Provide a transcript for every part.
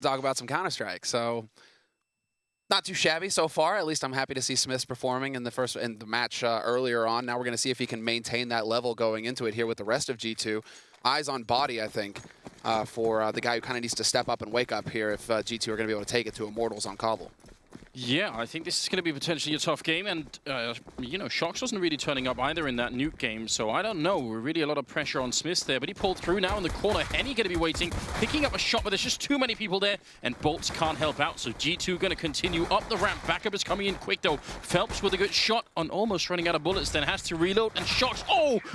talk about some Counter-Strike. So not too shabby so far. At least I'm happy to see Smith's performing in the match earlier on. Now we're going to see if he can maintain that level going into it here with the rest of G2. Eyes on body, I think, for the guy who kind of needs to step up and wake up here if G2 are going to be able to take it to Immortals on Cbble. Yeah, I think this is going to be potentially a tough game, and, you know, Shox wasn't really turning up either in that nuke game, so I don't know. Really a lot of pressure on Smith there, but he pulled through now in the corner. Henny going to be waiting, picking up a shot, but there's just too many people there, and Bolts can't help out, so G2 going to continue up the ramp. Backup is coming in quick, though. Phelps with a good shot on almost running out of bullets, then has to reload, and Shox,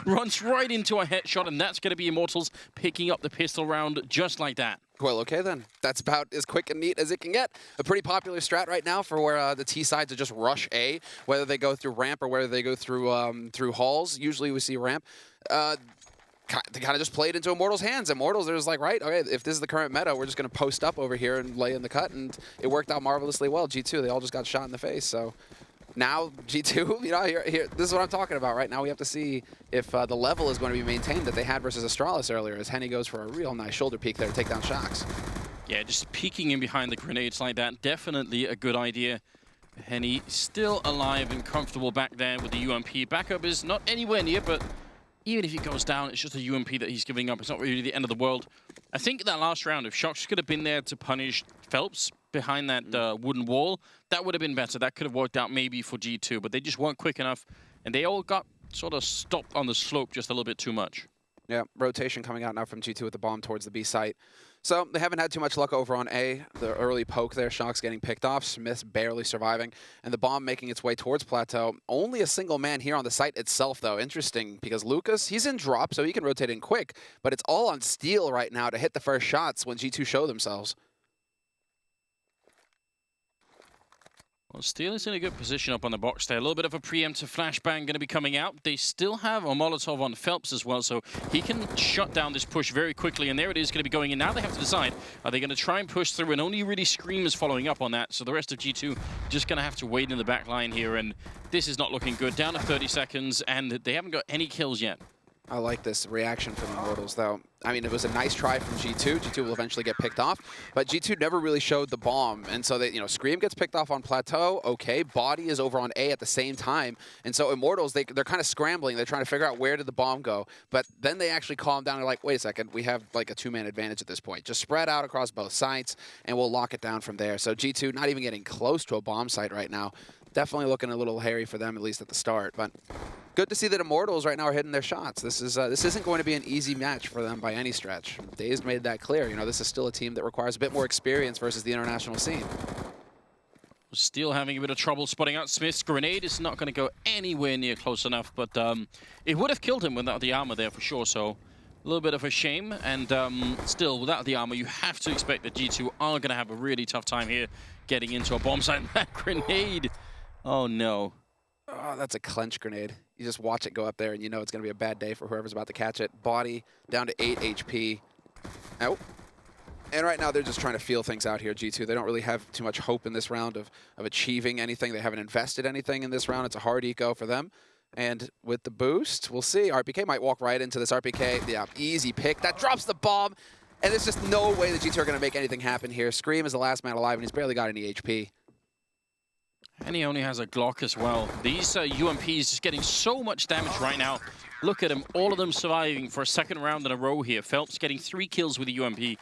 runs right into a headshot, and that's going to be Immortals picking up the pistol round just like that. Well, okay then. That's about as quick and neat as it can get. A pretty popular strat right now for where the T side to just rush A, whether they go through ramp or whether they go through halls. Usually we see ramp. They kind of just played into Immortals' hands. Immortals, they're just like, right, okay, if this is the current meta, we're just going to post up over here and lay in the cut, and it worked out marvelously well. G2, they all just got shot in the face, so... Now, G2, you know, here, this is what I'm talking about. Right now, we have to see if the level is going to be maintained that they had versus Astralis earlier, as Henny goes for a real nice shoulder peek there to take down Shox. Yeah, just peeking in behind the grenades like that, definitely a good idea. Henny still alive and comfortable back there with the UMP. Backup is not anywhere near, but even if he goes down, it's just a UMP that he's giving up. It's not really the end of the world. I think that last round, if Shox could have been there to punish Phelps behind that wooden wall, that would have been better. That could have worked out maybe for G2, but they just weren't quick enough, and they all got sort of stopped on the slope just a little bit too much. Yeah, rotation coming out now from G2 with the bomb towards the B site. So they haven't had too much luck over on A. The early poke there, Shox getting picked off, Smith's barely surviving, and the bomb making its way towards Plateau. Only a single man here on the site itself, though. Interesting, because Lucas, he's in drop, so he can rotate in quick, but it's all on Steel right now to hit the first shots when G2 show themselves. Well, Steel is in a good position up on the box there. A little bit of a preemptive flashbang going to be coming out. They still have a Molotov on Phelps as well, so he can shut down this push very quickly. And there it is going to be going in. Now they have to decide, are they going to try and push through? And only really Scream is following up on that. So the rest of G2 just going to have to wait in the back line here. And this is not looking good. Down to 30 seconds, and they haven't got any kills yet. I like this reaction from Immortals, though. I mean, it was a nice try from G2. G2 will eventually get picked off, but G2 never really showed the bomb, and so they, you know, Scream gets picked off on Plateau. Okay, Body is over on A at the same time, and so Immortals, they're kind of scrambling. They're trying to figure out where did the bomb go, but then they actually calm down. They're like, wait a second, we have like a two-man advantage at this point. Just spread out across both sites, and we'll lock it down from there. So G2 not even getting close to a bomb site right now. Definitely looking a little hairy for them, at least at the start, but good to see that Immortals right now are hitting their shots. This isn't going to be an easy match for them by any stretch. Dazed made that clear. You know, this is still a team that requires a bit more experience versus the international scene. Still having a bit of trouble spotting out Smith's grenade. Is not going to go anywhere near close enough, but it would have killed him without the armor there for sure, so a little bit of a shame. And still, without the armor, you have to expect that G2 are going to have a really tough time here getting into a bomb site. That grenade, oh no. Oh, that's a clench grenade. You just watch it go up there, and you know it's going to be a bad day for whoever's about to catch it. Body down to 8 HP. Oh. And right now, they're just trying to feel things out here, G2. They don't really have too much hope in this round of achieving anything. They haven't invested anything in this round. It's a hard eco for them. And with the boost, we'll see. RPK might walk right into this. RPK, yeah, easy pick. That drops the bomb. And there's just no way that G2 are going to make anything happen here. Scream is the last man alive, and he's barely got any HP. And he only has a Glock as well. These UMPs just getting so much damage right now. Look at them, all of them surviving for a second round in a row here. Phelps getting 3 kills with the UMP.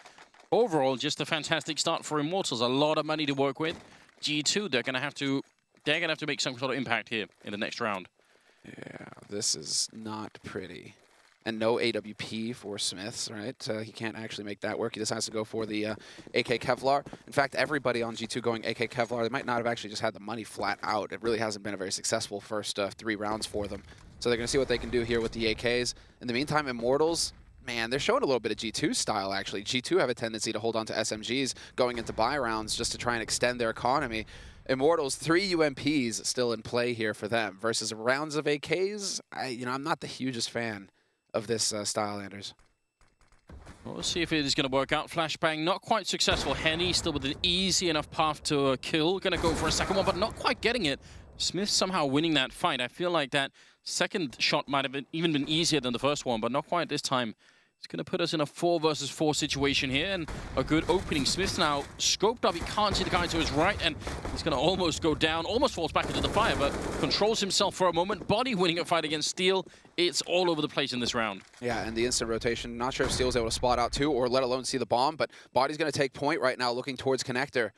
Overall, just a fantastic start for Immortals. A lot of money to work with. G2, they're gonna have to make some sort of impact here in the next round. Yeah, this is not pretty. And no AWP for Smiths, right? He can't actually make that work. He decides to go for the AK Kevlar. In fact, everybody on G2 going AK Kevlar, they might not have actually just had the money flat out. It really hasn't been a very successful first 3 rounds for them. So they're going to see what they can do here with the AKs. In the meantime, Immortals, man, they're showing a little bit of G2 style, actually. G2 have a tendency to hold on to SMGs going into buy rounds just to try and extend their economy. Immortals, 3 UMPs still in play here for them versus rounds of AKs. I'm not the hugest fan of this style, Anders. Well, we'll see if it is going to work out. Flashbang, not quite successful. Henny still with an easy enough path to a kill. Going to go for a second one, but not quite getting it. Smith somehow winning that fight. I feel like that second shot might have even been easier than the first one, but not quite this time. It's going to put us in a 4 versus 4 situation here, and a good opening. Smith's now scoped up. He can't see the guy to his right, and he's going to almost go down. Almost falls back into the fire, but controls himself for a moment. Body winning a fight against Steel. It's all over the place in this round. Yeah, and the instant rotation. Not sure if Steel's able to spot out too, or let alone see the bomb, but Body's going to take point right now, looking towards Connector.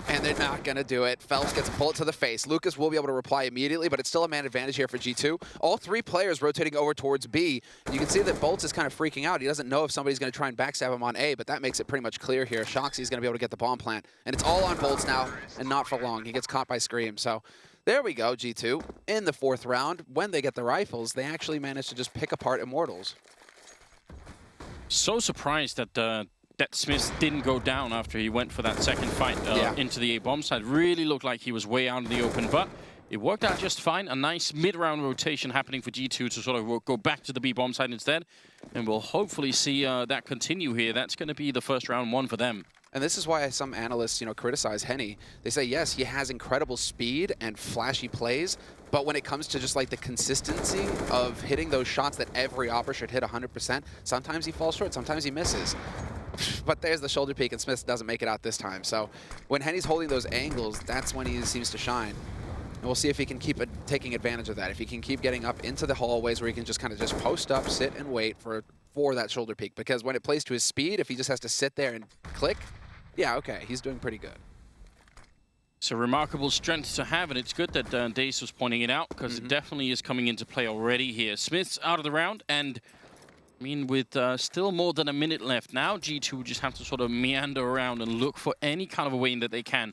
And they're not going to do it. Phelps gets a bullet to the face. Lucas will be able to reply immediately, but it's still a man advantage here for G2. All 3 players rotating over towards B. You can see that Bolts is kind of freaking out. He doesn't know if somebody's going to try and backstab him on A, but that makes it pretty much clear here. Shoxy's going to be able to get the bomb plant. And it's all on Bolts now, and not for long. He gets caught by Scream. So there we go, G2. In the 4th round, when they get the rifles, they actually manage to just pick apart Immortals. So surprised that Smith didn't go down after he went for that second fight into the A bomb side. Really looked like he was way out in the open, but it worked out just fine. A nice mid-round rotation happening for G2 to sort of go back to the B bomb side instead, and we'll hopefully see that continue here. That's going to be the first round 1 for them. And this is why some analysts, criticize Henny. They say, yes, he has incredible speed and flashy plays, but when it comes to just like the consistency of hitting those shots that every opera should hit 100%, sometimes he falls short, sometimes he misses. But there's the shoulder peek, and Smith doesn't make it out this time. So when Henny's holding those angles, that's when he seems to shine. And we'll see if he can keep taking advantage of that. If he can keep getting up into the hallways where he can just kind of just post up, sit, and wait for that shoulder peek. Because when it plays to his speed, if he just has to sit there and click, yeah, okay, he's doing pretty good. It's a remarkable strength to have, and it's good that Dace was pointing it out, because it definitely is coming into play already here. Smith's out of the round, and I mean, with still more than a minute left, now G2 just have to sort of meander around and look for any kind of a way in that they can.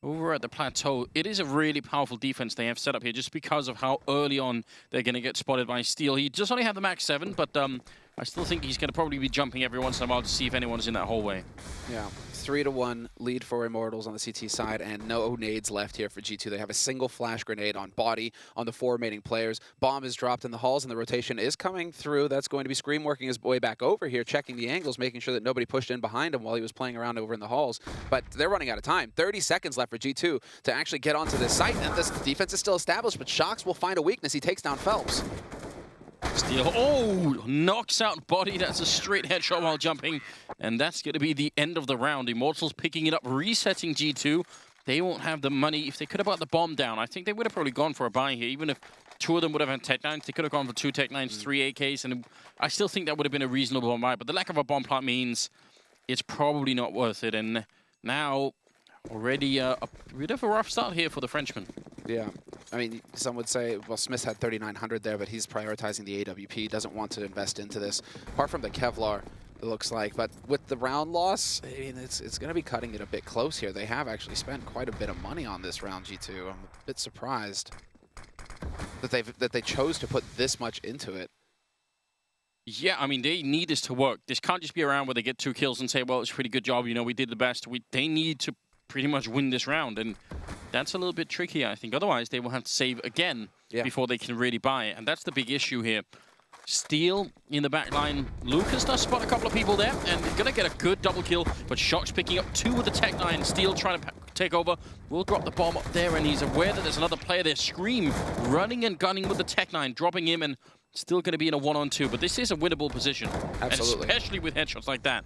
Over at the plateau, it is a really powerful defense they have set up here just because of how early on they're going to get spotted by Steel. He just only have the max 7, but I still think he's going to probably be jumping every once in a while to see if anyone's in that hallway. Yeah, 3-1 lead for Immortals on the CT side, and no nades left here for G2. They have a single flash grenade on Body on the 4 remaining players. Bomb is dropped in the halls, and the rotation is coming through. That's going to be Scream working his way back over here, checking the angles, making sure that nobody pushed in behind him while he was playing around over in the halls. But they're running out of time. 30 seconds left for G2 to actually get onto this site, and this defense is still established, but Shox will find a weakness. He takes down Phelps. Steel, knocks out Body. That's a straight headshot while jumping. And that's going to be the end of the round. Immortals picking it up, resetting G2. They won't have the money. If they could have brought the bomb down, I think they would have probably gone for a buy here. Even if 2 of them would have had Tech 9s, they could have gone for 2 Tech 9s, 3 AKs. And I still think that would have been a reasonable buy. But the lack of a bomb plant means it's probably not worth it. And now, already a bit of a rough start here for the Frenchman. Yeah. I mean, some would say, well, Smith had 3,900 there, but he's prioritizing the AWP, doesn't want to invest into this. Apart from the Kevlar, it looks like. But with the round loss, I mean, it's going to be cutting it a bit close here. They have actually spent quite a bit of money on this round, G2. I'm a bit surprised that they chose to put this much into it. Yeah, I mean, they need this to work. This can't just be around where they get 2 kills and say, well, it's a pretty good job, we did the best. They need to pretty much win this round, and that's a little bit tricky, I think. Otherwise, they will have to save again before they can really buy it, and that's the big issue here. Steel in the back line. Lucas does spot a couple of people there, and they're going to get a good double kill, but Shox picking up 2 with the Tech 9. Steel trying to take over. Will drop the bomb up there, and he's aware that there's another player there. Scream running and gunning with the Tech 9, dropping him, and still going to be in a 1-on-2, but this is a winnable position. Absolutely. And especially with headshots like that.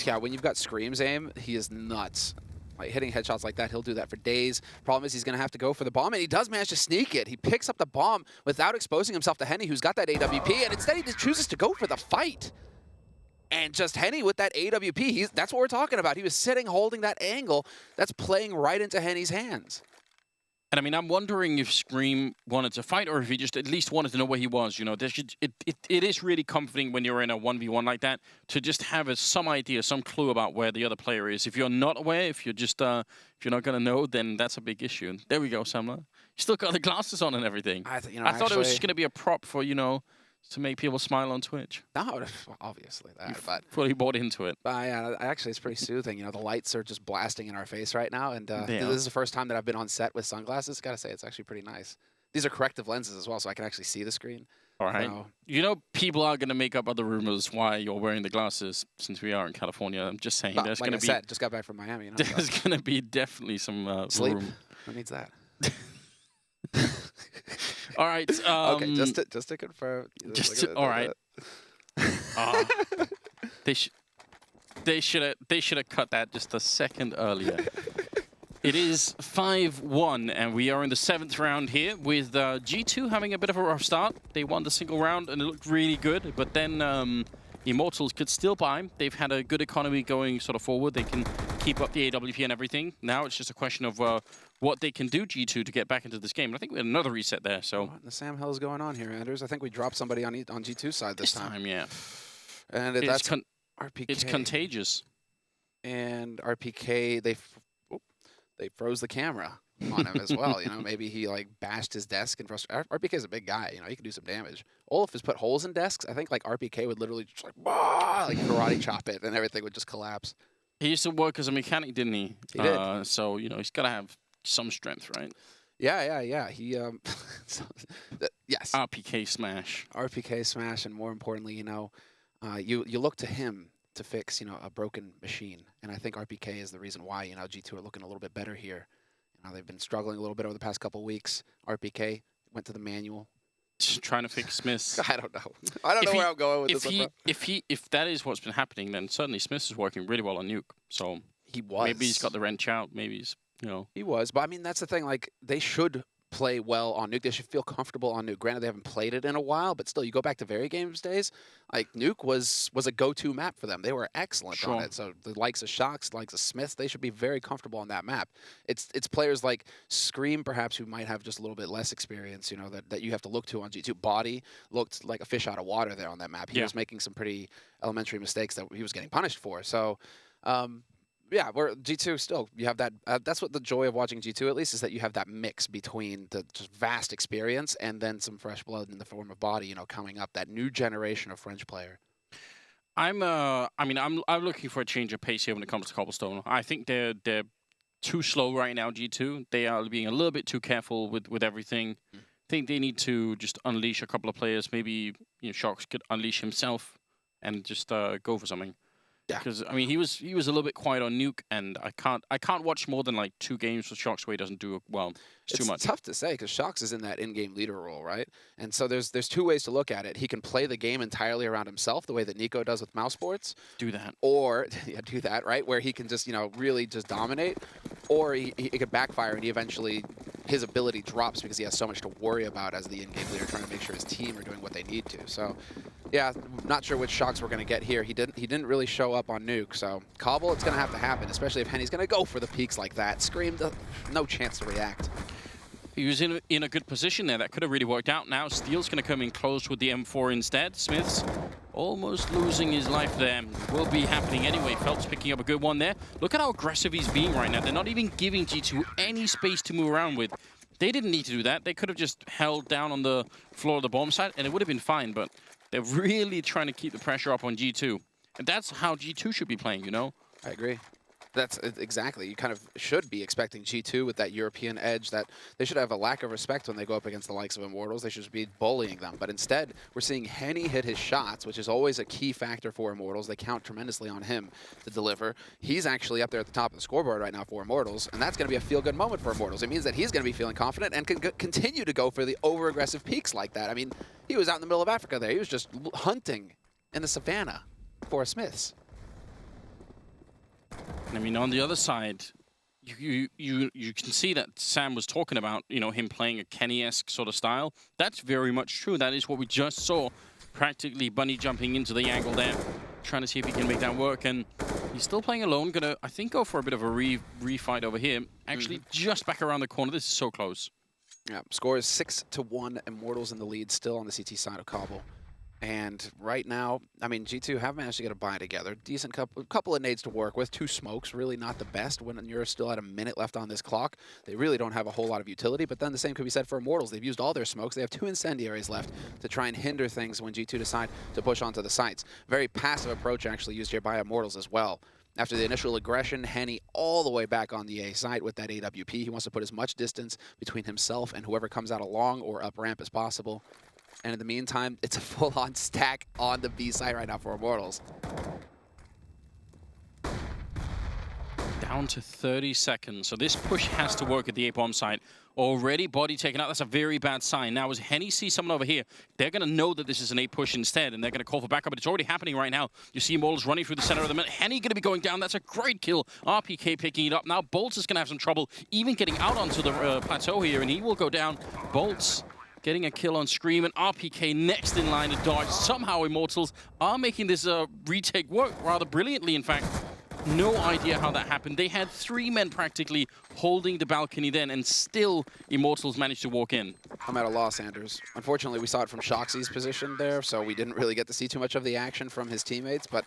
Yeah, when you've got Scream's aim, he is nuts. Like, hitting headshots like that, he'll do that for days. Problem is he's going to have to go for the bomb, and he does manage to sneak it. He picks up the bomb without exposing himself to Henny, who's got that AWP, and instead he just chooses to go for the fight. And just Henny with that AWP, that's what we're talking about. He was sitting, holding that angle. That's playing right into Henny's hands. And I mean, I'm wondering if Scream wanted to fight or if he just at least wanted to know where he was. It is really comforting when you're in a 1v1 like that to just have some idea, some clue about where the other player is. If you're not aware, if you're just if you're not gonna know, then that's a big issue. And there we go, Samla. You still got the glasses on and everything. I thought it was just gonna be a prop for to make people smile on Twitch. No, obviously that, but fully bought into it. Yeah, actually, it's pretty soothing. The lights are just blasting in our face right now, and this is the first time that I've been on set with sunglasses. Gotta say, it's actually pretty nice. These are corrective lenses as well, so I can actually see the screen. All right. So, people are gonna make up other rumors why you're wearing the glasses since we are in California. I'm just saying, there's gonna be. Just got back from Miami. There's gonna be definitely some sleep. Who needs that? All right. Okay, just to confirm. All right. They should have cut that just a second earlier. It is 5-1, and we are in the 7th round here with G2 having a bit of a rough start. They won the single round, and it looked really good, but then Immortals could still buy. They've had a good economy going sort of forward. They can keep up the AWP and everything. Now it's just a question of what they can do, G2, to get back into this game. And I think we had another reset there, so... What in the Sam hell is going on here, Anders? I think we dropped somebody on G2's side this time. Yeah. And that's RPK. It's contagious. And RPK, they froze the camera on him as well. You know, maybe he like bashed his desk and RPK is a big guy. You know, he can do some damage. Olaf has put holes in desks. I think like RPK would literally just like karate chop it and everything would just collapse. He used to work as a mechanic, didn't he? He did. So you know he's got to have some strength, right? Yeah. He yes. RPK smash. RPK smash, and more importantly, you know, you look to him to fix, you know, a broken machine. And I think RPK is the reason why, you know, G2 are looking a little bit better here. You know, they've been struggling a little bit over the past couple of weeks. RPK went to the manual. Just trying to fix Smiths. I don't know. I don't know where I'm going with this. If that is what's been happening, then certainly Smiths is working really well on Nuke. So he was. Maybe he's got the wrench out. Maybe he's, you know. He was. But I mean, that's the thing. Like, they should play well on Nuke. They should feel comfortable on Nuke. Granted, they haven't played it in a while, but still, you go back to Very Games days, like Nuke was a go-to map for them. They were excellent on it. So the likes of Shocks, the likes of Smiths, they should be very comfortable on that map. It's players like Scream, perhaps, who might have just a little bit less experience, you know, that you have to look to on G2. Body looked like a fish out of water there on that map. He was making some pretty elementary mistakes that he was getting punished for. So, yeah, we're G2 still. You have that. That's what the joy of watching G2 at least is that you have that mix between the just vast experience and then some fresh blood in the form of Body. You know, coming up, that new generation of French player. I'm looking for a change of pace here when it comes to Cobblestone. I think they're too slow right now. G2. They are being a little bit too careful with everything. I think they need to just unleash a couple of players. Maybe Shocks could unleash himself and just go for something. Yeah, because I mean he was a little bit quiet on Nuke, and I can't watch more than like 2 games with Shocks where he doesn't do well. It's too much. It's tough to say because Shocks is in that in-game leader role, right? And so there's 2 ways to look at it. He can play the game entirely around himself, the way that Nico does with Mouse Sports. Do that. Or do that, right? Where he can just really just dominate, or he could backfire and his ability drops because he has so much to worry about as the in-game leader, trying to make sure his team are doing what they need to. So. Yeah, not sure which Shocks we're going to get here. He didn't really show up on Nuke, so Cobble, it's going to have to happen, especially if Henny's going to go for the peaks like that. Scream, no chance to react. He was in a good position there. That could have really worked out. Now Steel's going to come in close with the M4 instead. Smith's almost losing his life there. Will be happening anyway. Phelps picking up a good one there. Look at how aggressive he's being right now. They're not even giving G2 any space to move around with. They didn't need to do that. They could have just held down on the floor of the bomb site, and it would have been fine, but they're really trying to keep the pressure up on G2. And that's how G2 should be playing, you know? I agree. That's exactly. You kind of should be expecting G2 with that European edge that they should have a lack of respect when they go up against the likes of Immortals. They should be bullying them. But instead, we're seeing Henny hit his shots, which is always a key factor for Immortals. They count tremendously on him to deliver. He's actually up there at the top of the scoreboard right now for Immortals, and that's going to be a feel-good moment for Immortals. It means that he's going to be feeling confident and can continue to go for the over-aggressive peaks like that. I mean, he was out in the middle of Africa there. He was just hunting in the savannah for Smiths. I mean, on the other side, you can see that Sam was talking about, him playing a Kenny-esque sort of style. That's very much true. That is what we just saw. Practically bunny jumping into the angle there, trying to see if he can make that work. And he's still playing alone. Gonna, I think, go for a bit of a refight over here. Actually, just back around the corner. This is so close. Yeah, score is 6-1. Immortals in the lead, still on the CT side of Cobble. And right now, I mean, G2 have managed to get a buy together. Decent couple of nades to work with. 2 smokes, really not the best when you're still at a minute left on this clock. They really don't have a whole lot of utility, but then the same could be said for Immortals. They've used all their smokes. They have 2 incendiaries left to try and hinder things when G2 decide to push onto the sites. Very passive approach actually used here by Immortals as well. After the initial aggression, Henny all the way back on the A site with that AWP. He wants to put as much distance between himself and whoever comes out along or up ramp as possible. And in the meantime, it's a full-on stack on the B side right now for Immortals. Down to 30 seconds. So this push has to work at the A-bomb site. Already body taken out. That's a very bad sign. Now, as Henny sees someone over here, they're going to know that this is an A push instead, and they're going to call for backup, but it's already happening right now. You see Immortals running through the center of the minute. Henny going to be going down. That's a great kill. RPK picking it up. Now, Bolts is going to have some trouble even getting out onto the plateau here, and he will go down. Bolts getting a kill on Scream, and RPK next in line to dodge. Somehow Immortals are making this retake work rather brilliantly, in fact. No idea how that happened. They had 3 men practically holding the balcony then, and still Immortals managed to walk in. I'm at a loss, Anders. Unfortunately, we saw it from Shoxy's position there, so we didn't really get to see too much of the action from his teammates, but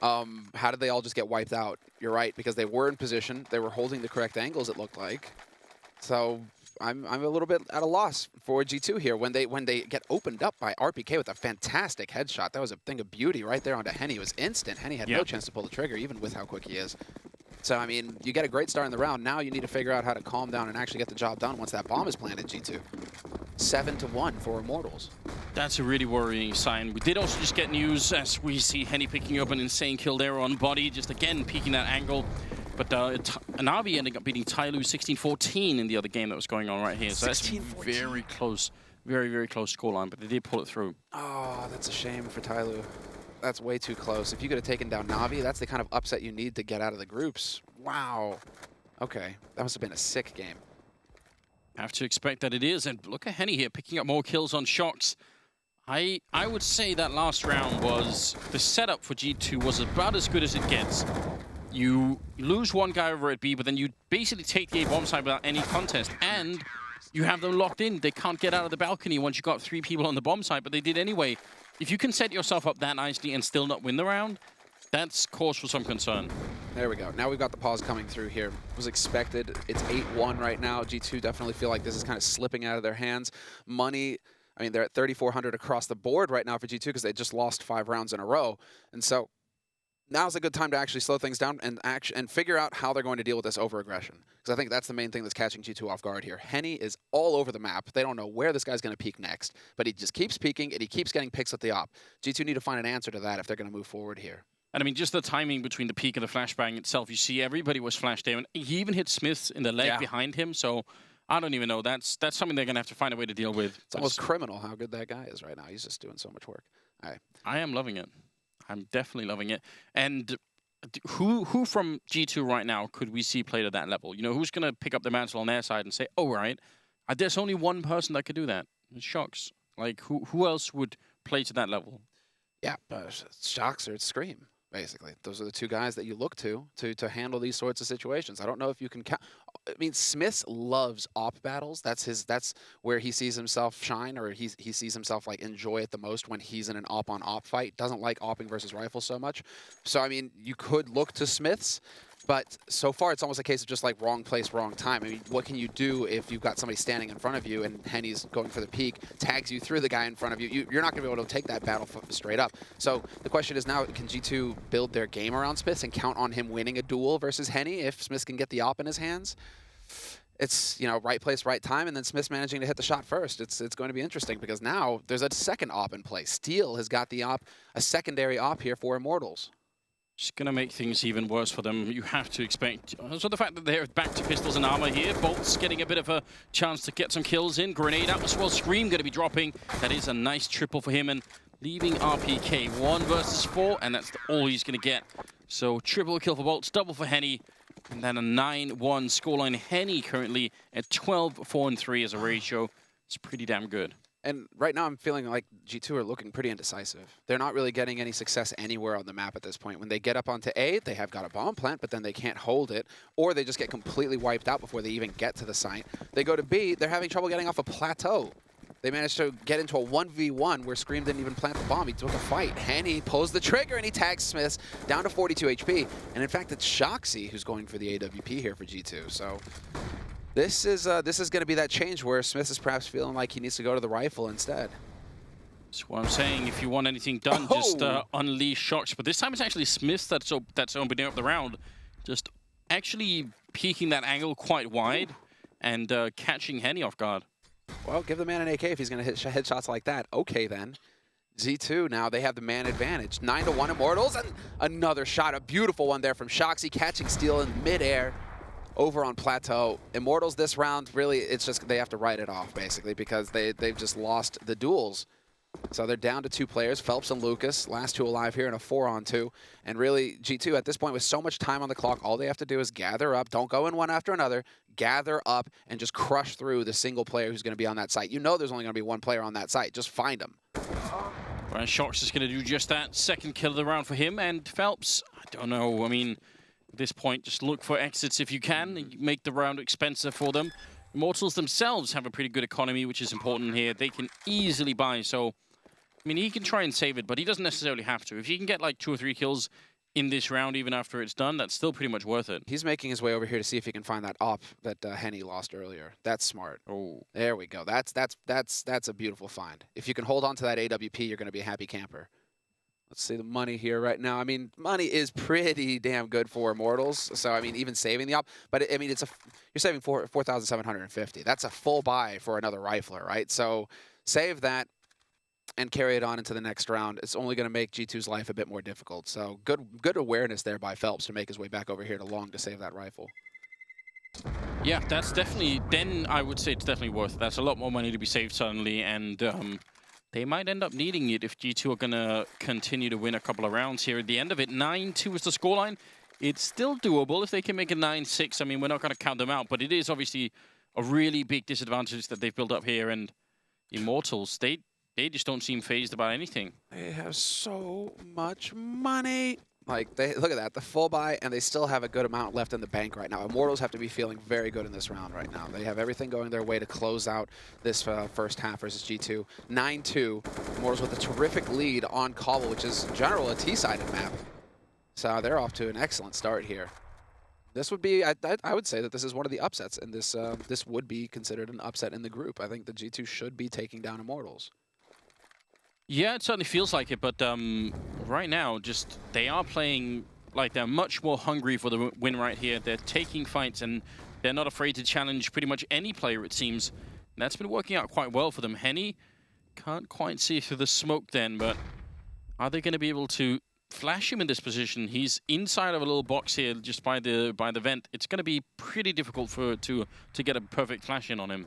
how did they all just get wiped out? You're right, because they were in position. They were holding the correct angles, it looked like. So I'm a little bit at a loss for G2 here when they get opened up by RPK with a fantastic headshot. That was a thing of beauty right there onto Henny. It was instant. Henny had no chance to pull the trigger, even with how quick he is. So, I mean, you get a great start in the round. Now you need to figure out how to calm down and actually get the job done once that bomb is planted, G2. 7-1 for Immortals. That's a really worrying sign. We did also just get news as we see Henny picking up an insane kill there on body, just again peeking that angle. But Navi ended up beating Tyloo 16-14 in the other game that was going on right here. So that's very close, very, very close scoreline, but they did pull it through. Oh, that's a shame for Tyloo. That's way too close. If you could have taken down Navi, that's the kind of upset you need to get out of the groups. Wow. Okay, that must have been a sick game. Have to expect that it is. And look at Henny here, picking up more kills on Shox. I would say that last round was, the setup for G2 was about as good as it gets. You lose one guy over at B, but then you basically take the A-bomb side without any contest, and you have them locked in. They can't get out of the balcony once you got 3 people on the bomb side, but they did anyway. If you can set yourself up that nicely and still not win the round, that's cause for some concern. There we go. Now we've got the pause coming through here. It was expected. It's 8-1 right now. G2 definitely feel like this is kind of slipping out of their hands. Money, I mean, they're at 3,400 across the board right now for G2 because they just lost 5 rounds in a row. And so now's a good time to actually slow things down and figure out how they're going to deal with this over-aggression. Because I think that's the main thing that's catching G2 off guard here. Henny is all over the map. They don't know where this guy's going to peek next, but he just keeps peeking, and he keeps getting picks at the op. G2 need to find an answer to that if they're going to move forward here. And I mean, just the timing between the peek and the flashbang itself, you see everybody was flashed there, and he even hit Smith in the leg behind him, so I don't even know. That's something they're going to have to find a way to deal with. It's almost criminal how good that guy is right now. He's just doing so much work. I am loving it. I'm definitely loving it. And who from G2 right now could we see played at that level? You know, who's going to pick up the mantle on their side and say, oh, right, there's only one person that could do that. It's Shox. Like, who else would play to that level? Yeah, it's Shox or it's Scream, basically. Those are the 2 guys that you look to handle these sorts of situations. I don't know if you can count. I mean, Smith loves op battles. That's where he sees himself shine, or he sees himself like enjoy it the most when he's in an op-on-op fight. Doesn't like opping versus rifles so much. So I mean, you could look to Smiths, but so far it's almost a case of just like wrong place, wrong time. I mean, what can you do if you've got somebody standing in front of you and Henny's going for the peak, tags you through the guy in front of you? You're not going to be able to take that battle straight up. So the question is now, can G2 build their game around Smiths and count on him winning a duel versus Henny if Smiths can get the op in his hands? It's, you know, right place, right time, and then Smith's managing to hit the shot first. It's going to be interesting because now there's a second op in play. Steel has got the op, a secondary op here for Immortals. Just going to make things even worse for them. You have to expect. So the fact that they're back to pistols and armor here. Bolt's getting a bit of a chance to get some kills in. Grenade out as well. Scream going to be dropping. That is a nice triple for him, and leaving RPK 1 versus 4, and that's all he's going to get. So triple kill for Bolts, double for Henny. And then a 9-1 scoreline. Henny currently at 12-4-3 as a ratio. It's pretty damn good. And right now I'm feeling like G2 are looking pretty indecisive. They're not really getting any success anywhere on the map at this point. When they get up onto A, they have got a bomb plant, but then they can't hold it, or they just get completely wiped out before they even get to the site. They go to B, they're having trouble getting off a plateau. They managed to get into a 1v1 where Scream didn't even plant the bomb. He took a fight. Henny pulls the trigger and he tags Smiths down to 42 HP. And in fact, it's Shoxy who's going for the AWP here for G2. So this is going to be that change where Smith is perhaps feeling like he needs to go to the rifle instead. That's what I'm saying. If you want anything done, just unleash Shox. But this time it's actually Smith that's opening up the round. Just actually peeking that angle quite wide and catching Henny off guard. Well, give the man an AK if he's going to hit headshots like that. Okay, then. Z2 now, they have the man advantage. 9-1 Immortals, and another shot, a beautiful one there from Shoxy, catching Steel in midair over on Plateau. Immortals this round, really, it's just they have to write it off, basically, because they've just lost the duels. So they're down to 2 players, Phelps and Lucas, last 2 alive here in a 4-on-2. And really, G2 at this point, with so much time on the clock, all they have to do is gather up, don't go in one after another, gather up and just crush through the single player who's going to be on that site. You know there's only going to be one player on that site. Just find him. Brian Shox is going to do just that. Second kill of the round for him. And Phelps, I don't know. I mean, at this point, just look for exits if you can. And make the round expensive for them. Immortals themselves have a pretty good economy, which is important here. They can easily buy. So, I mean, he can try and save it, but he doesn't necessarily have to. If he can get like 2 or 3 kills in this round, even after it's done, that's still pretty much worth it. He's making his way over here to see if he can find that op that Henny lost earlier. That's smart. Oh, there we go. That's a beautiful find. If you can hold on to that AWP, you're going to be a happy camper. Let's see the money here right now. I mean, money is pretty damn good for Immortals. So I mean, even saving the op, but I mean, you're saving 4,750. That's a full buy for another rifler, right? So save that and carry it on into the next round. It's only going to make G2's life a bit more difficult. So good awareness there by Phelps to make his way back over here to Long to save that rifle. Yeah, that's definitely, then I would say it's definitely worth it. That's a lot more money to be saved suddenly, and they might end up needing it if G2 are going to continue to win a couple of rounds here. At the end of it, 9-2 is the scoreline. It's still doable if they can make a 9-6. I mean, we're not going to count them out, but it is obviously a really big disadvantage that they've built up here, and Immortals, they just don't seem phased about anything. They have so much money. Like, look at that, the full buy, and they still have a good amount left in the bank right now. Immortals have to be feeling very good in this round right now. They have everything going their way to close out this first half versus G2. 9-2, Immortals with a terrific lead on Cbble, which is in general a T-sided map. So they're off to an excellent start here. This would be, I would say that this is one of the upsets, and this would be considered an upset in the group. I think the G2 should be taking down Immortals. Yeah, it certainly feels like it, but right now, just they are playing like they're much more hungry for the win right here. They're taking fights, and they're not afraid to challenge pretty much any player, it seems. And that's been working out quite well for them. Henny can't quite see through the smoke then, but are they going to be able to flash him in this position? He's inside of a little box here, just by the vent. It's going to be pretty difficult to get a perfect flash in on him.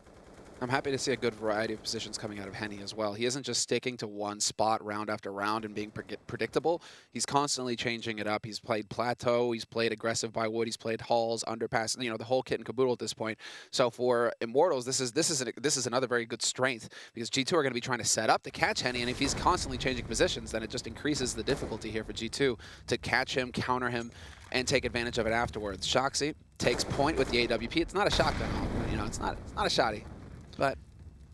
I'm happy to see a good variety of positions coming out of Henny as well. He isn't just sticking to one spot round after round and being predictable. He's constantly changing it up. He's played Plateau, he's played aggressive by wood, he's played halls, underpass, you know, the whole kit and caboodle at this point. So for Immortals, this is another very good strength, because G2 are going to be trying to set up to catch Henny, and if he's constantly changing positions, then it just increases the difficulty here for G2 to catch him, counter him, and take advantage of it afterwards. Shoxy takes point with the AWP. It's not a shotgun, you know, it's not a shotty. But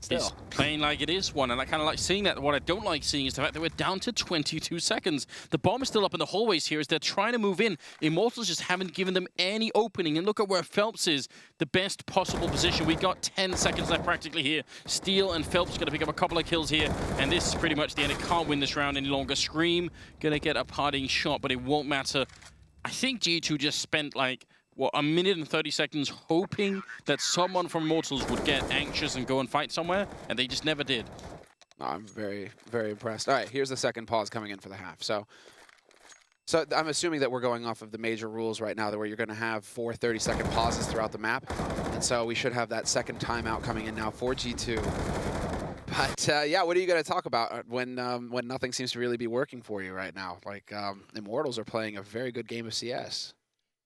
still. He's playing like it is one, and I kind of like seeing that. What I don't like seeing is the fact that we're down to 22 seconds. The bomb is still up in the hallways here as they're trying to move in. Immortals just haven't given them any opening, and look at where Phelps is, the best possible position. We got 10 seconds left practically here. Steel and Phelps going to pick up a couple of kills here, and this is pretty much the end. It can't win this round any longer. Scream going to get a parting shot, but it won't matter. I think G2 just spent like, what, a minute and 30 seconds hoping that someone from Immortals would get anxious and go and fight somewhere, and they just never did. I'm very, very impressed. All right, here's the second pause coming in for the half. So I'm assuming that we're going off of the major rules right now, where you're going to have 4 30-second pauses throughout the map. And so we should have that second timeout coming in now for G2. But yeah, what are you going to talk about when nothing seems to really be working for you right now? Like, Immortals are playing a very good game of CS.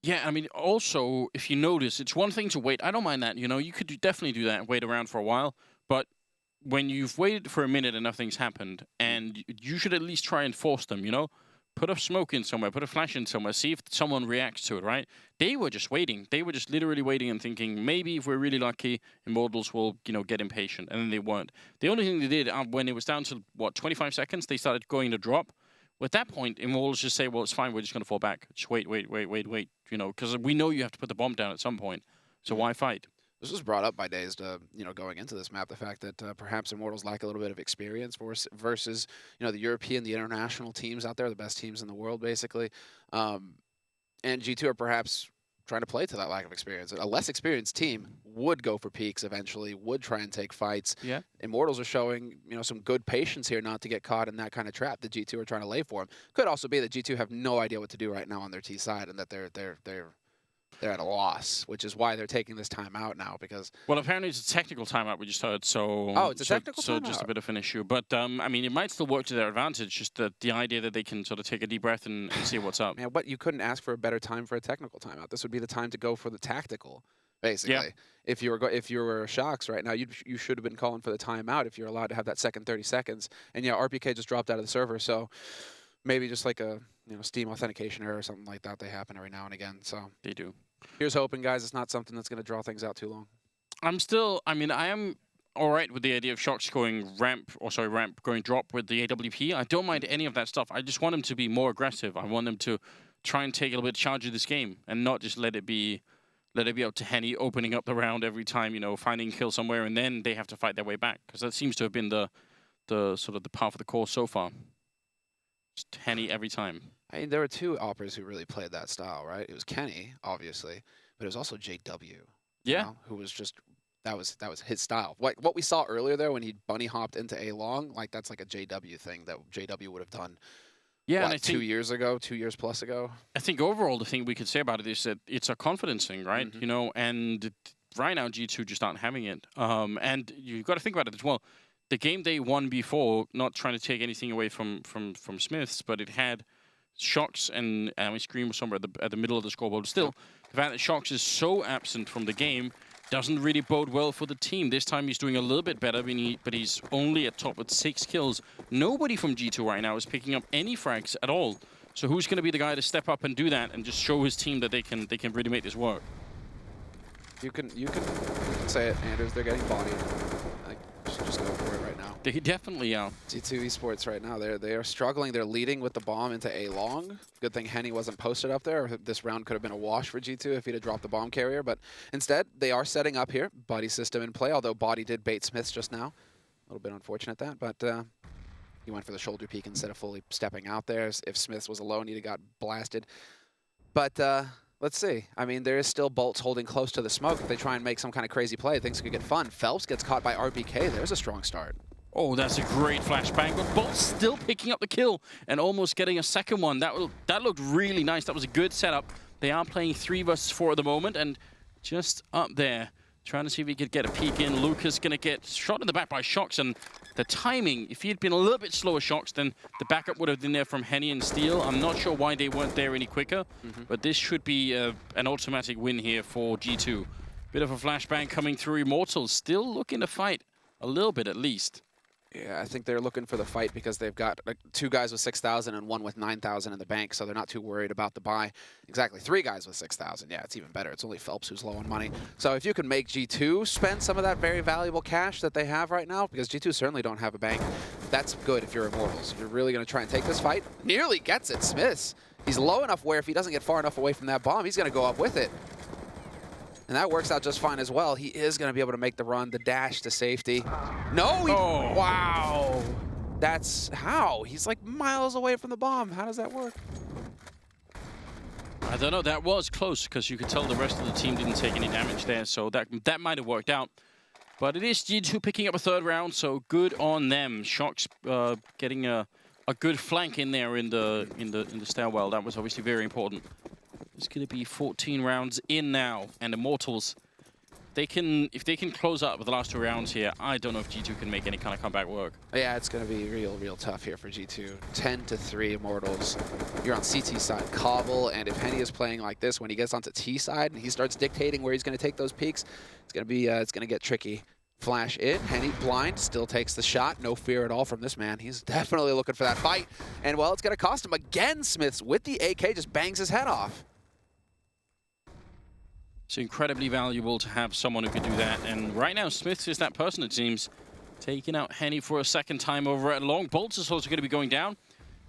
Yeah, I mean, also, if you notice, it's one thing to wait. I don't mind that, you know. You could definitely do that and wait around for a while. But when you've waited for a minute and nothing's happened, and you should at least try and force them, you know? Put a smoke in somewhere, put a flash in somewhere, see if someone reacts to it, right? They were just waiting. They were just literally waiting and thinking, maybe if we're really lucky, Immortals will, you know, get impatient. And then they weren't. The only thing they did, when it was down to, what, 25 seconds, they started going to drop. At that point, Immortals just say, well, it's fine, we're just going to fall back. Just wait, you know, because we know you have to put the bomb down at some point. So why fight? This was brought up by Dazed, you know, going into this map, the fact that perhaps Immortals lack a little bit of experience versus, you know, the European, the international teams out there, the best teams in the world, basically. And G2 are perhaps trying to play to that lack of experience. A less experienced team would go for peaks eventually, would try and take fights. Yeah. Immortals are showing, some good patience here not to get caught in that kind of trap that G2 are trying to lay for them. Could also be that G2 have no idea what to do right now on their T side and that they're at a loss, which is why they're taking this timeout now because... Well, apparently it's a technical timeout we just heard, so... Oh, it's a technical so timeout. just a bit of an issue. But, I mean, it might still work to their advantage, just the idea that they can sort of take a deep breath and see what's up. Man, but you couldn't ask for a better time for a technical timeout. This would be the time to go for the tactical, basically. Yeah. If you were Shocks right now, you should have been calling for the timeout if you're allowed to have that second 30 seconds. And yeah, RPK just dropped out of the server, so maybe just like a Steam authentication error or something like that. They happen every now and again. So They do. Here's hoping, guys, it's not something that's going to draw things out too long. I am all right with the idea of Shocks going ramp going drop with the AWP. I don't mind any of that stuff. I just want them to be more aggressive. I want them to try and take a little bit of charge of this game and not just let it be up to Henny opening up the round every time, finding kill somewhere, and then they have to fight their way back. Because that seems to have been the sort of the path of the course so far. Just Henny every time. I mean, there were two operas who really played that style, right? It was Kenny, obviously, but it was also JW. Yeah. Who was just that was his style. What we saw earlier there when he bunny hopped into A long, like that's like a JW thing that JW would have done. Yeah, what, and 2 years ago, 2 years plus ago. I think overall the thing we could say about it is that it's a confidence thing, right? And right now G2 just aren't having it. And you've got to think about it as well. The game they won before, not trying to take anything away from Smiths, but it had Shocks and Scream was somewhere at the middle of the scoreboard. Still, the fact that Shocks is so absent from the game doesn't really bode well for the team. This time he's doing a little bit better, but he's only at top with 6 kills. Nobody from G2 right now is picking up any frags at all. So who's going to be the guy to step up and do that and just show his team that they can really make this work? You can say it, Anders. They're getting bodied. Just go for it right now. They definitely are. G2 Esports right now, they are struggling. They're leading with the bomb into A long. Good thing Henny wasn't posted up there. This round could have been a wash for G2 if he'd have dropped the bomb carrier. But instead, they are setting up here. Buddy system in play, although Body did bait Smiths just now. A little bit unfortunate that, but he went for the shoulder peek instead of fully stepping out there. If Smiths was alone, he'd have got blasted. But let's see. I mean, there is still Bolts holding close to the smoke. If they try and make some kind of crazy play, things could get fun. Phelps gets caught by RPK. There's a strong start. Oh, that's a great flashbang, but Bolt's still picking up the kill and almost getting a second one. That looked really nice. That was a good setup. They are playing 3 versus 4 at the moment, and just up there, trying to see if he could get a peek in. Lucas going to get shot in the back by Shocks, and the timing, if he had been a little bit slower, Shocks, then the backup would have been there from Henny and Steel. I'm not sure why they weren't there any quicker, but this should be an automatic win here for G2. Bit of a flashbang coming through. Immortals still looking to fight a little bit at least. Yeah, I think they're looking for the fight because they've got 2 guys with 6,000 and 1 with 9,000 in the bank, so they're not too worried about the buy. Exactly, 3 guys with 6,000. Yeah, it's even better. It's only Phelps who's low on money. So if you can make G2 spend some of that very valuable cash that they have right now, because G2 certainly don't have a bank, that's good if you're Immortals. You're really going to try and take this fight. Nearly gets it, Smiths. He's low enough where if he doesn't get far enough away from that bomb, he's going to go up with it. And that works out just fine as well. He is going to be able to make the run, the dash to safety. No! Wow! That's how? He's like miles away from the bomb. How does that work? I don't know. That was close because you could tell the rest of the team didn't take any damage there, so that might have worked out. But it is G2 picking up a 3rd round, so good on them. Shocks getting a good flank in there in the stairwell. That was obviously very important. It's going to be 14 rounds in now, and Immortals, if they can close up with the last 2 rounds here, I don't know if G2 can make any kind of comeback work. Yeah, it's going to be real tough here for G2. 10-3 Immortals. You're on CT side, Cbble, and if Henny is playing like this, when he gets onto T side and he starts dictating where he's going to take those peaks, it's going to get tricky. Flash in, Henny blind, still takes the shot. No fear at all from this man. He's definitely looking for that fight. And well, it's going to cost him again. Smiths with the AK just bangs his head off. It's incredibly valuable to have someone who can do that. And right now, Smiths is that person, it seems, taking out Henny for a 2nd time over at long. Bolts is also going to be going down.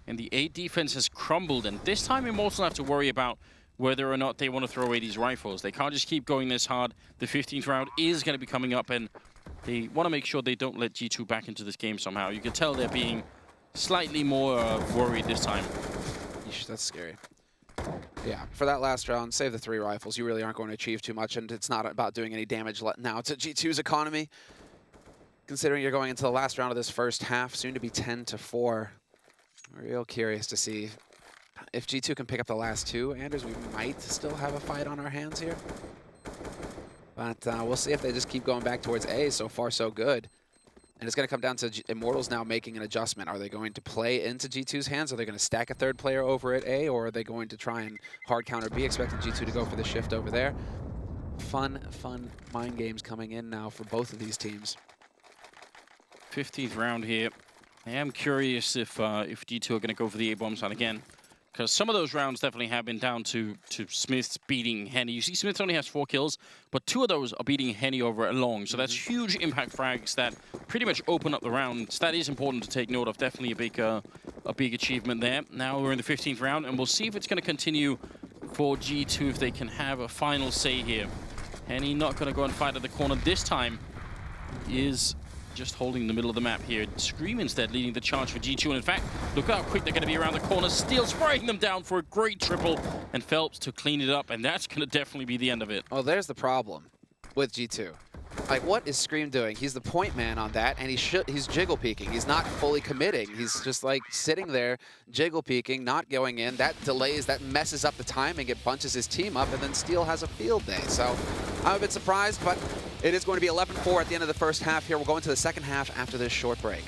And the A defense has crumbled. And this time, Immortals have to worry about whether or not they want to throw away these rifles. They can't just keep going this hard. The 15th round is going to be coming up. And they want to make sure they don't let G2 back into this game somehow. You can tell they're being slightly more worried this time. Yeesh, that's scary. Yeah, for that last round, save the 3 rifles. You really aren't going to achieve too much, and it's not about doing any damage now to G2's economy. Considering you're going into the last round of this first half, soon to be 10-4. Real curious to see if G2 can pick up the last 2. Anders, we might still have a fight on our hands here. But we'll see if they just keep going back towards A. So far, so good. And it's going to come down to Immortals now making an adjustment. Are they going to play into G2's hands? Are they going to stack a 3rd player over at A? Or are they going to try and hard counter B, expecting G2 to go for the shift over there? Fun mind games coming in now for both of these teams. 15th round here. I am curious if G2 are going to go for the A-bomb side again. Because some of those rounds definitely have been down to Smith's beating Henny. You see Smith only has 4 kills, but 2 of those are beating Henny over a long. So that's huge impact frags that pretty much open up the rounds. That is important to take note of. Definitely a big achievement there. Now we're in the 15th round, and we'll see if it's going to continue for G2 if they can have a final say here. Henny not going to go and fight at the corner this time. He is just holding the middle of the map here. Scream instead leading the charge for G2. And in fact, look how quick they're going to be around the corner. Steel spraying them down for a great triple. And Phelps to clean it up. And that's going to definitely be the end of it. Well, there's the problem with G2. Like, what is Scream doing? He's the point man on that, and he's jiggle peeking. He's not fully committing. He's just, like, sitting there, jiggle peeking, not going in. That delays, that messes up the timing. It bunches his team up, and then Steel has a field day. So I'm a bit surprised, but it is going to be 11-4 at the end of the first half here. We'll go into the second half after this short break.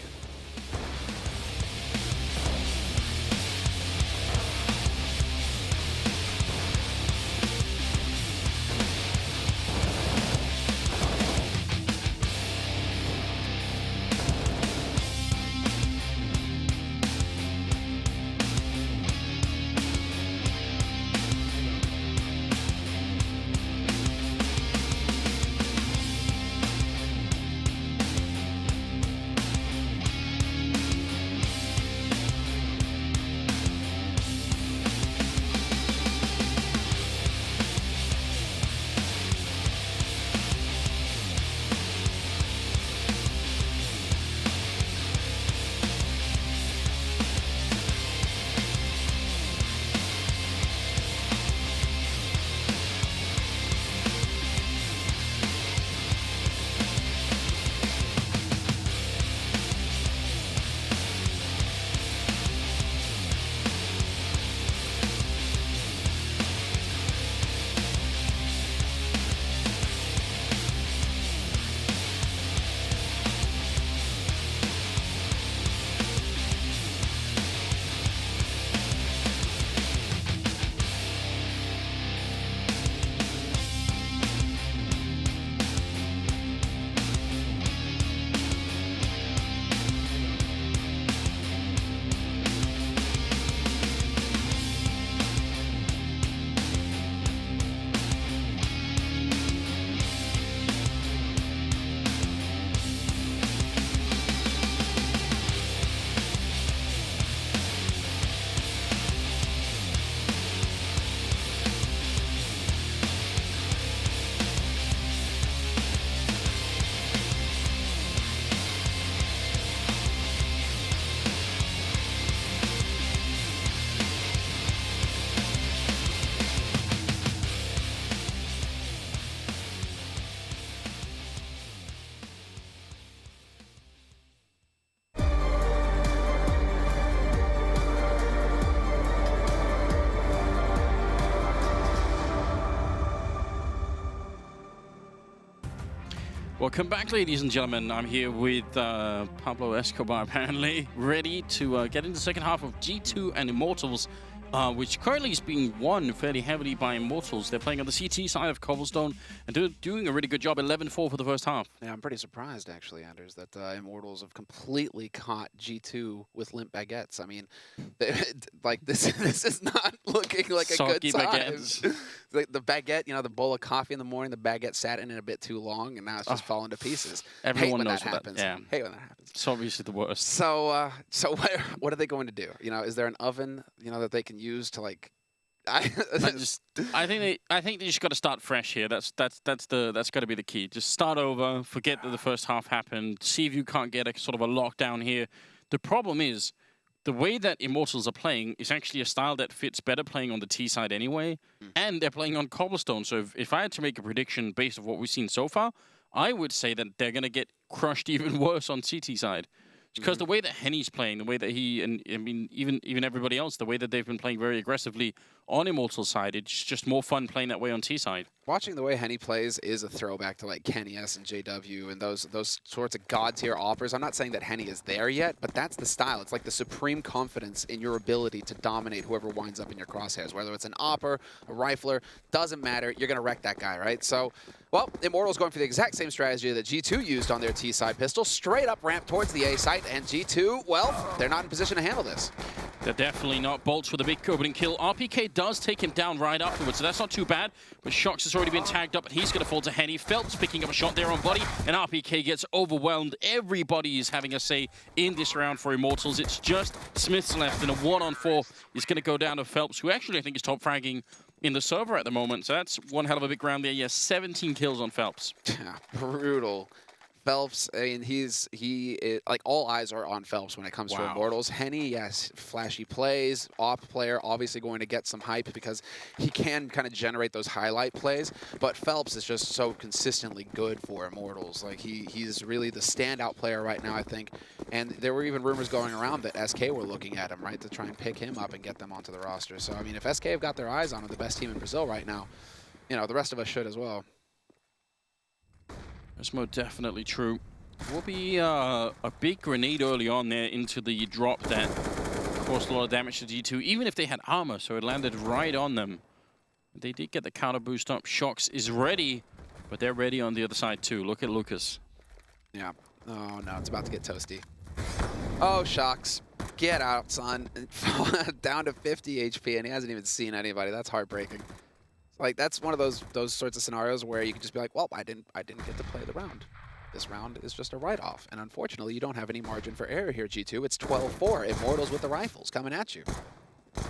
Welcome back, ladies and gentlemen. I'm here with Pablo Escobar, apparently, ready to get into the second half of G2 and Immortals, which currently is being won fairly heavily by Immortals. They're playing on the CT side of Cobblestone, and they're doing a really good job, 11-4 for the first half. Yeah, I'm pretty surprised, actually, Anders, that Immortals have completely caught G2 with limp baguettes. I mean, like, this is not looking like a Soggy good time. baguettes. The baguette, you know, the bowl of coffee in the morning, the baguette sat in it a bit too long, and now it's just falling to pieces. Everyone Hate when knows that what happens. that, yeah. Hate when that happens. It's obviously the worst. So what are they going to do? You know, is there an oven, you know, that they can use to, like, I think they just got to start fresh here. That's got to be the key. Just start over. Forget that the first half happened. See if you can't get a sort of a lockdown here. The problem is, the way that Immortals are playing is actually a style that fits better playing on the T side anyway, and they're playing on cobblestone. So if I had to make a prediction based on what we've seen so far, I would say that they're going to get crushed even worse on CT side. Because the way that Henny's playing, the way that he, and I mean, even everybody else, the way that they've been playing very aggressively on Immortals side, it's just more fun playing that way on T side. Watching the way Henny plays is a throwback to like Kenny S and JW and those sorts of god tier offers. I'm not saying that Henny is there yet, but that's the style. It's like the supreme confidence in your ability to dominate whoever winds up in your crosshairs. Whether it's an opper, a rifler, doesn't matter. You're going to wreck that guy, right? So, well, Immortals going for the exact same strategy that G2 used on their T side pistol. Straight up ramp towards the A site, and G2, well, they're not in position to handle this. They're definitely not. Bolts with a big opening kill. RPK does take him down right afterwards, so that's not too bad. But Shox has already been tagged up, and he's going to fall to Henny. Phelps picking up a shot there on Body, and RPK gets overwhelmed. Everybody is having a say in this round for Immortals. It's just Smith's left, and a 1-on-4 is going to go down to Phelps, who actually I think is top fragging in the server at the moment. So that's one hell of a big round there. Yes, 17 kills on Phelps. Yeah, brutal. Phelps, I mean, like all eyes are on Phelps when it comes to Immortals. Henny, yes, flashy plays, op player, obviously going to get some hype because he can kind of generate those highlight plays. But Phelps is just so consistently good for Immortals. Like he's really the standout player right now, I think. And there were even rumors going around that SK were looking at him, right, to try and pick him up and get them onto the roster. So I mean, if SK have got their eyes on him, the best team in Brazil right now, you know, the rest of us should as well. That's most definitely true. Will be a big grenade early on there into the drop that caused a lot of damage to G2, even if they had armor, so it landed right on them. They did get the counter boost up. Shox is ready, but they're ready on the other side too. Look at Lucas. Yeah. Oh no, it's about to get toasty. Oh, Shox, get out, son. Down to 50 HP, and he hasn't even seen anybody. That's heartbreaking. Like, that's one of those sorts of scenarios where you can just be like, well, I didn't get to play the round. This round is just a write-off. And unfortunately, you don't have any margin for error here, G2. It's 12-4. Immortals with the rifles coming at you.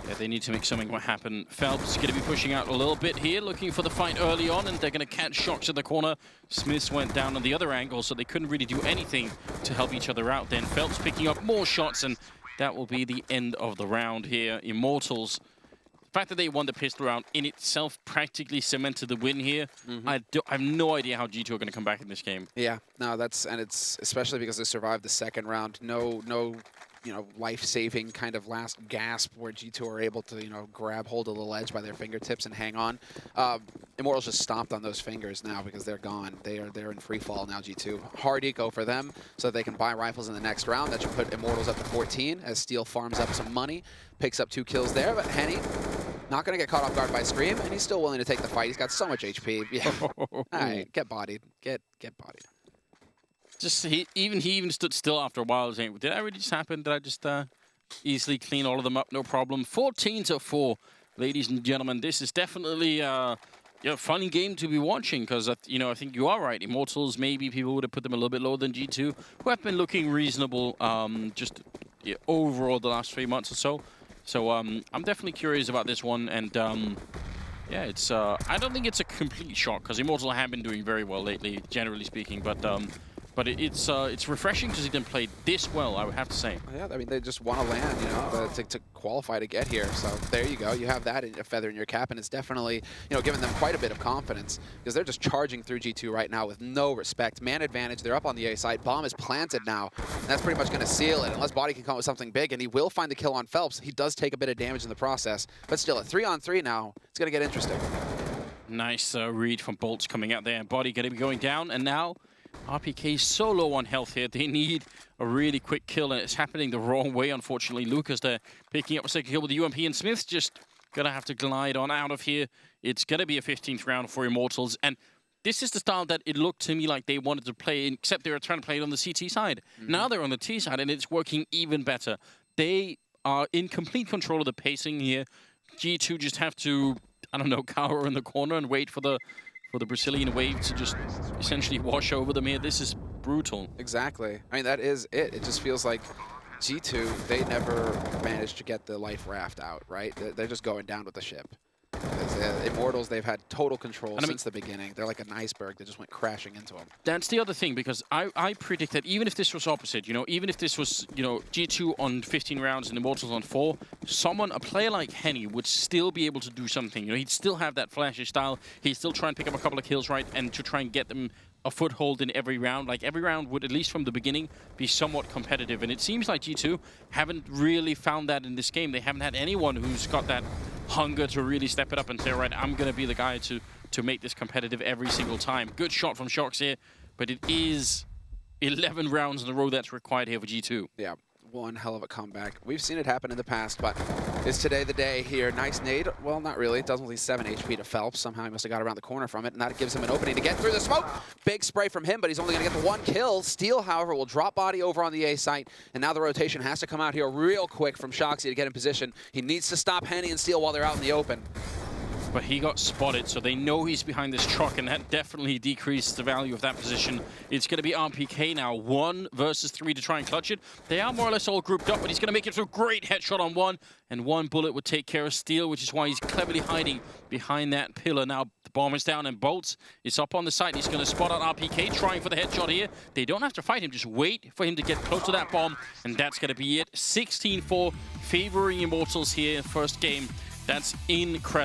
Yeah, they need to make something happen. Phelps is going to be pushing out a little bit here, looking for the fight early on, and they're going to catch Shox in the corner. Smiths went down on the other angle, so they couldn't really do anything to help each other out. Then Phelps picking up more shots, and that will be the end of the round here. Immortals, the fact that they won the pistol round in itself practically cemented the win here. I have no idea how G2 are going to come back in this game. Yeah, no, and it's especially because they survived the second round. No, you know, life-saving kind of last gasp where G2 are able to, you know, grab hold of the ledge by their fingertips and hang on. Immortals just stomped on those fingers now because they're gone. They're in free fall now, G2. Hard eco for them so they can buy rifles in the next round. That should put Immortals up to 14 as Steel farms up some money, picks up 2 kills there. But Henny, not going to get caught off guard by Scream, and he's still willing to take the fight. He's got so much HP. Yeah. All right, get bodied. Get bodied. Just he even stood still after a while, saying, "Did that really just happen? Did I just easily clean all of them up? No problem." 14-4, ladies and gentlemen. This is definitely a funny game to be watching because you know, I think you are right. Immortals, maybe people would have put them a little bit lower than G2, who have been looking reasonable just overall the last 3 months or so. So I'm definitely curious about this one, and yeah, it's I don't think it's a complete shock because Immortals have been doing very well lately, generally speaking, but it's refreshing to see them play this well, I would have to say. Yeah, I mean, they just want to land, you know, to qualify to get here. So there you go. You have that a feather in your cap, and it's definitely, you know, giving them quite a bit of confidence because they're just charging through G2 right now with no respect. Man advantage. They're up on the A side. Bomb is planted now, and that's pretty much going to seal it unless Body can come up with something big, and he will find the kill on Phelps. He does take a bit of damage in the process, but still, a 3-on-3 now. It's going to get interesting. Nice read from Bolts coming out there. Body going to be going down, and now RPK so low on health here. They need a really quick kill, and it's happening the wrong way, unfortunately. Lucas there picking up a second kill with the UMP, and Smith's just going to have to glide on out of here. It's going to be a 15th round for Immortals, and this is the style that it looked to me like they wanted to play, except they were trying to play it on the CT side. Now they're on the T side, and it's working even better. They are in complete control of the pacing here. G2 just have to, I don't know, cower in the corner and wait for the Brazilian wave to just essentially wash over them here. This is brutal. Exactly. I mean, that is it. It just feels like G2, they never managed to get the life raft out, right? They're just going down with the ship. Immortals, they've had total control And since the beginning. They're like an iceberg that just went crashing into them. That's the other thing, because I predict that even if this was opposite, even if this was, G2 on 15 rounds and Immortals on 4, a player like Henny would still be able to do something. He'd still have that flashy style. He'd still try and pick up a couple of kills, right, and to try and get them a foothold in every round. Like, every round would, at least from the beginning, be somewhat competitive. And it seems like G2 haven't really found that in this game. They haven't had anyone who's got that hunger to really step it up and say, all right, I'm going to be the guy to make this competitive every single time. Good shot from Shox here, but it is 11 rounds in a row that's required here for G2. Yeah, one hell of a comeback. We've seen it happen in the past, but is today the day here? Nice nade. Well, not really. It does only 7 HP to Phelps. Somehow he must have got around the corner from it, and that gives him an opening to get through the smoke. Big spray from him, but he's only going to get the 1 kill. Steel, however, will drop body over on the A site, and now the rotation has to come out here real quick from Shoxy to get in position. He needs to stop Henny and Steel while they're out in the open. But he got spotted, so they know he's behind this truck, and that definitely decreased the value of that position. It's going to be RPK now, 1 versus 3 to try and clutch it. They are more or less all grouped up, but he's going to make it to a great headshot on 1, and 1 bullet would take care of Steel, which is why he's cleverly hiding behind that pillar. Now the bomb is down, and Bolts is up on the side. He's going to spot out RPK, trying for the headshot here. They don't have to fight him, just wait for him to get close to that bomb, and that's going to be it. 16-4, favoring Immortals here in first game. That's incredible.